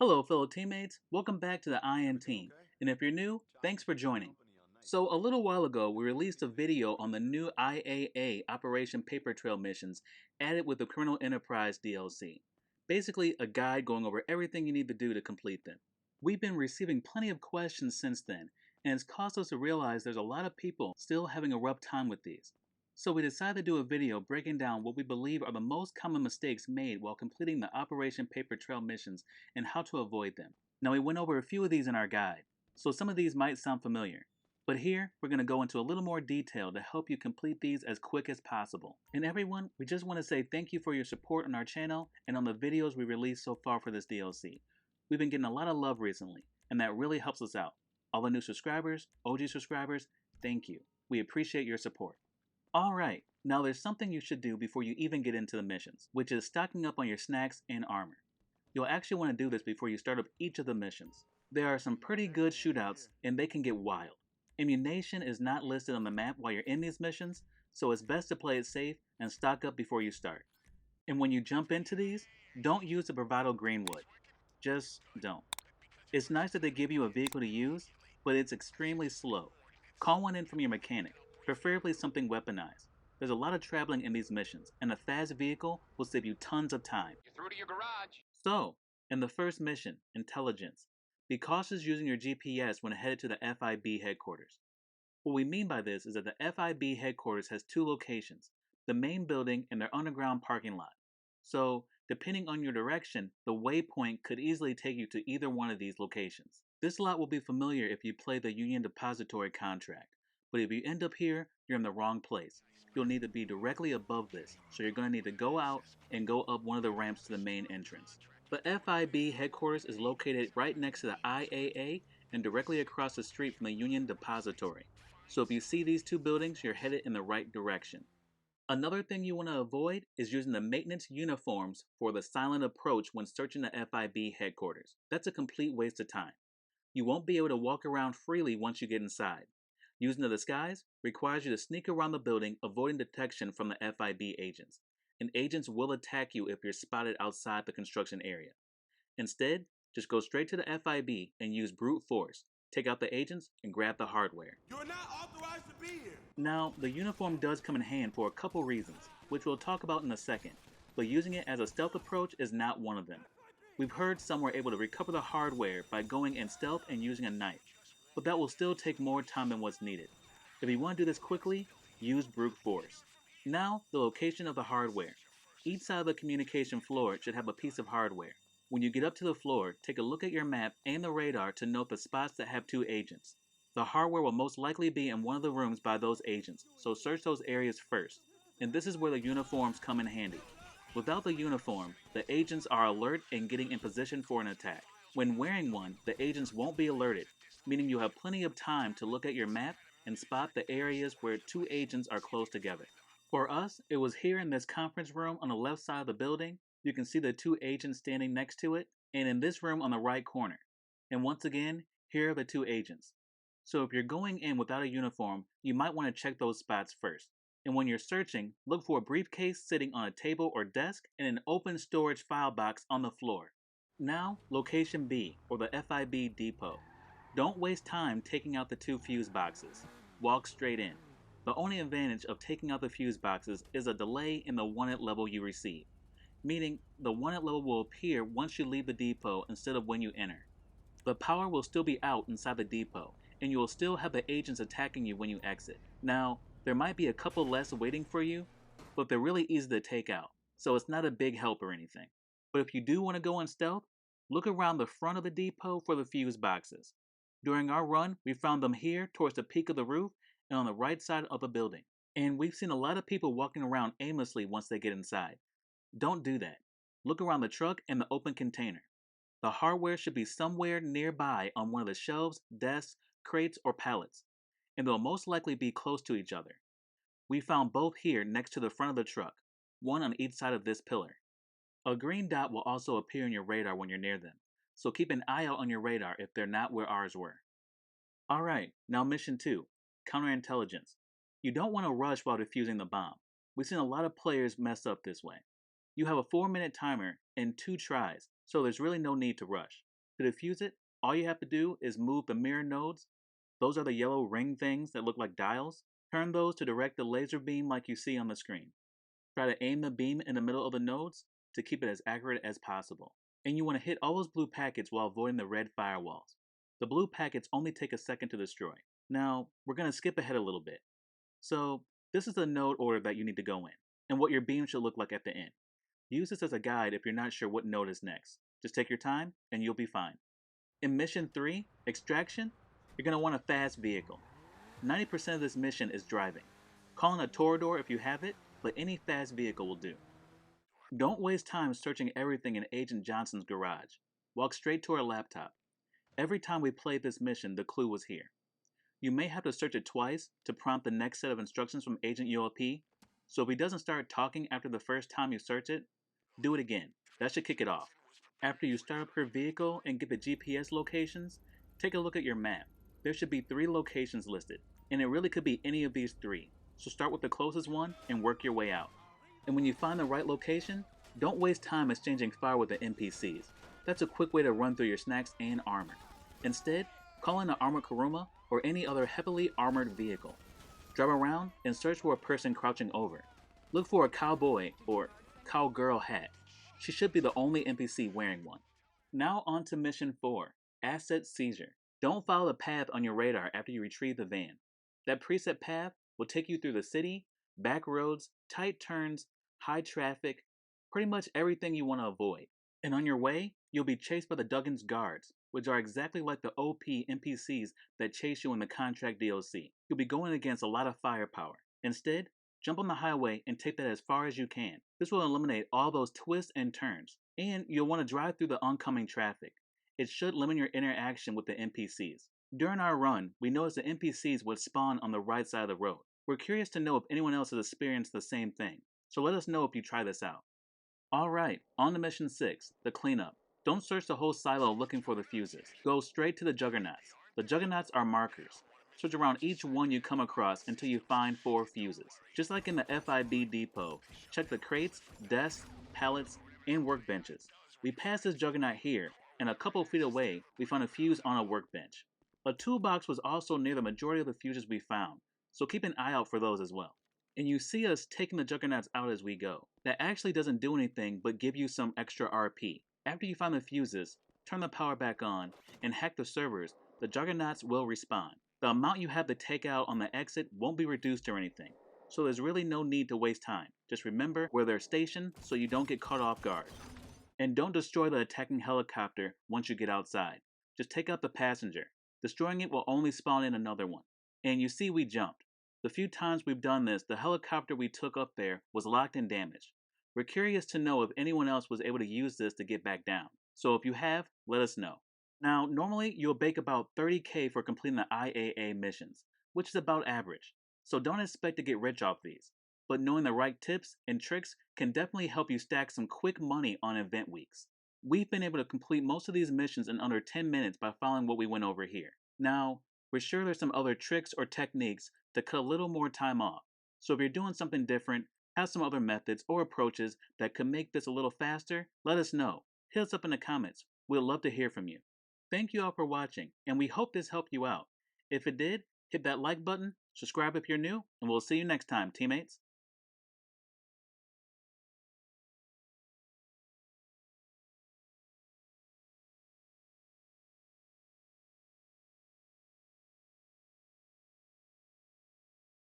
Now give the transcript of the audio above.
Hello, fellow teammates. Welcome back to the IM team. And if you're new, thanks for joining. So, a little while ago, we released a video on the new IAA Operation Paper Trail missions added with the Criminal Enterprise DLC. Basically, a guide going over everything you need to do to complete them. We've been receiving plenty of questions since then, and it's caused us to realize there's a lot of people still having a rough time with these. So we decided to do a video breaking down what we believe are the most common mistakes made while completing the Operation Paper Trail missions and how to avoid them. Now we went over a few of these in our guide, so some of these might sound familiar. But here, we're going to go into a little more detail to help you complete these as quick as possible. And everyone, we just want to say thank you for your support on our channel and on the videos we released so far for this DLC. We've been getting a lot of love recently, and that really helps us out. All the new subscribers, OG subscribers, thank you. We appreciate your support. Alright, now there's something you should do before you even get into the missions, which is stocking up on your snacks and armor. You'll actually want to do this before you start up each of the missions. There are some pretty good shootouts, and they can get wild. Ammunition is not listed on the map while you're in these missions, so it's best to play it safe and stock up before you start. And when you jump into these, don't use the Bravado Greenwood. Just don't. It's nice that they give you a vehicle to use, but it's extremely slow. Call one in from your mechanic, preferably something weaponized. There's a lot of traveling in these missions, and a fast vehicle will save you tons of time. You're through to your garage. So, in the first mission, Intelligence, be cautious using your GPS when headed to the FIB headquarters. What we mean by this is that the FIB headquarters has two locations, the main building and their underground parking lot. So, depending on your direction, the waypoint could easily take you to either one of these locations. This lot will be familiar if you play the Union Depository contract, but if you end up here, you're in the wrong place. You'll need to be directly above this, so you're going to need to go out and go up one of the ramps to the main entrance. The FIB headquarters is located right next to the IAA and directly across the street from the Union Depository. So if you see these two buildings, you're headed in the right direction. Another thing you want to avoid is using the maintenance uniforms for the silent approach when searching the FIB headquarters. That's a complete waste of time. You won't be able to walk around freely once you get inside. Using the disguise requires you to sneak around the building, avoiding detection from the FIB agents. And agents will attack you if you're spotted outside the construction area. Instead, just go straight to the FIB and use brute force. Take out the agents and grab the hardware. You're not authorized to be here. Now, the uniform does come in hand for a couple reasons, which we'll talk about in a second, but using it as a stealth approach is not one of them. We've heard some were able to recover the hardware by going in stealth and using a knife, but that will still take more time than what's needed. If you want to do this quickly, use brute force. Now, the location of the hardware. Each side of the communication floor should have a piece of hardware. When you get up to the floor, take a look at your map and the radar to note the spots that have two agents. The hardware will most likely be in one of the rooms by those agents, so search those areas first. And this is where the uniforms come in handy. Without the uniform, the agents are alert and getting in position for an attack. When wearing one, the agents won't be alerted, meaning you have plenty of time to look at your map and spot the areas where two agents are close together. For us, it was here in this conference room on the left side of the building. You can see the two agents standing next to it, and in this room on the right corner. And once again, here are the two agents. So if you're going in without a uniform, you might want to check those spots first. And when you're searching, look for a briefcase sitting on a table or desk and an open storage file box on the floor. Now, location B, or the FIB depot. Don't waste time taking out the two fuse boxes. Walk straight in. The only advantage of taking out the fuse boxes is a delay in the wanted level you receive, meaning the wanted level will appear once you leave the depot instead of when you enter. The power will still be out inside the depot, and you will still have the agents attacking you when you exit. Now, there might be a couple less waiting for you, but they're really easy to take out, so it's not a big help or anything. But if you do want to go in stealth, look around the front of the depot for the fuse boxes. During our run, we found them here towards the peak of the roof and on the right side of the building. And we've seen a lot of people walking around aimlessly once they get inside. Don't do that. Look around the truck and the open container. The hardware should be somewhere nearby on one of the shelves, desks, crates, or pallets, and they'll most likely be close to each other. We found both here next to the front of the truck, one on each side of this pillar. A green dot will also appear on your radar when you're near them, so keep an eye out on your radar if they're not where ours were. Alright, now mission 2, counterintelligence. You don't want to rush while defusing the bomb. We've seen a lot of players mess up this way. You have a 4-minute timer and 2 tries, so there's really no need to rush. To defuse it, all you have to do is move the mirror nodes. Those are the yellow ring things that look like dials. Turn those to direct the laser beam like you see on the screen. Try to aim the beam in the middle of the nodes to keep it as accurate as possible. And you want to hit all those blue packets while avoiding the red firewalls. The blue packets only take a second to destroy. Now, we're going to skip ahead a little bit. So, this is the node order that you need to go in, and what your beam should look like at the end. Use this as a guide if you're not sure what node is next. Just take your time, and you'll be fine. In Mission 3, Extraction, you're going to want a fast vehicle. 90% of this mission is driving. Call in a Torador if you have it, but any fast vehicle will do. Don't waste time searching everything in Agent Johnson's garage. Walk straight to our laptop. Every time we played this mission, the clue was here. You may have to search it twice to prompt the next set of instructions from Agent ULP, so if he doesn't start talking after the first time you search it, do it again. That should kick it off. After you start up your vehicle and get the GPS locations, take a look at your map. There should be 3 locations listed, and it really could be any of these 3, so start with the closest one and work your way out. And when you find the right location, don't waste time exchanging fire with the NPCs. That's a quick way to run through your snacks and armor. Instead, call in an armored Kuruma or any other heavily armored vehicle. Drive around and search for a person crouching over. Look for a cowboy or cowgirl hat. She should be the only NPC wearing one. Now on to Mission 4, Asset Seizure. Don't follow the path on your radar after you retrieve the van. That preset path will take you through the city, back roads, tight turns, high traffic, pretty much everything you want to avoid. And on your way, you'll be chased by the Duggan's guards, which are exactly like the OP NPCs that chase you in the Contract DLC. You'll be going against a lot of firepower. Instead, jump on the highway and take that as far as you can. This will eliminate all those twists and turns, and you'll want to drive through the oncoming traffic. It should limit your interaction with the NPCs. During our run, we noticed the NPCs would spawn on the right side of the road. We're curious to know if anyone else has experienced the same thing, so let us know if you try this out. Alright, on to Mission 6, the cleanup. Don't search the whole silo looking for the fuses. Go straight to the Juggernauts. The Juggernauts are markers. Search around each one you come across until you find 4 fuses. Just like in the FIB depot, check the crates, desks, pallets, and workbenches. We passed this Juggernaut here, and a couple feet away, we found a fuse on a workbench. A toolbox was also near the majority of the fuses we found, so keep an eye out for those as well. And you see us taking the Juggernauts out as we go. That actually doesn't do anything but give you some extra RP. After you find the fuses, turn the power back on, and hack the servers, the Juggernauts will respawn. The amount you have to take out on the exit won't be reduced or anything, so there's really no need to waste time. Just remember where they're stationed so you don't get caught off guard. And don't destroy the attacking helicopter once you get outside. Just take out the passenger. Destroying it will only spawn in another one. And you see we jumped. The few times we've done this, the helicopter we took up there was locked and damaged. We're curious to know if anyone else was able to use this to get back down. So if you have, let us know. Now, normally you'll bake about 30k for completing the IAA missions, which is about average. So don't expect to get rich off these. But knowing the right tips and tricks can definitely help you stack some quick money on event weeks. We've been able to complete most of these missions in under 10 minutes by following what we went over here. Now, we're sure there's some other tricks or techniques to cut a little more time off. So if you're doing something different, have some other methods or approaches that could make this a little faster, let us know. Hit us up in the comments. We'd love to hear from you. Thank you all for watching, and we hope this helped you out. If it did, hit that like button, subscribe if you're new, and we'll see you next time, teammates.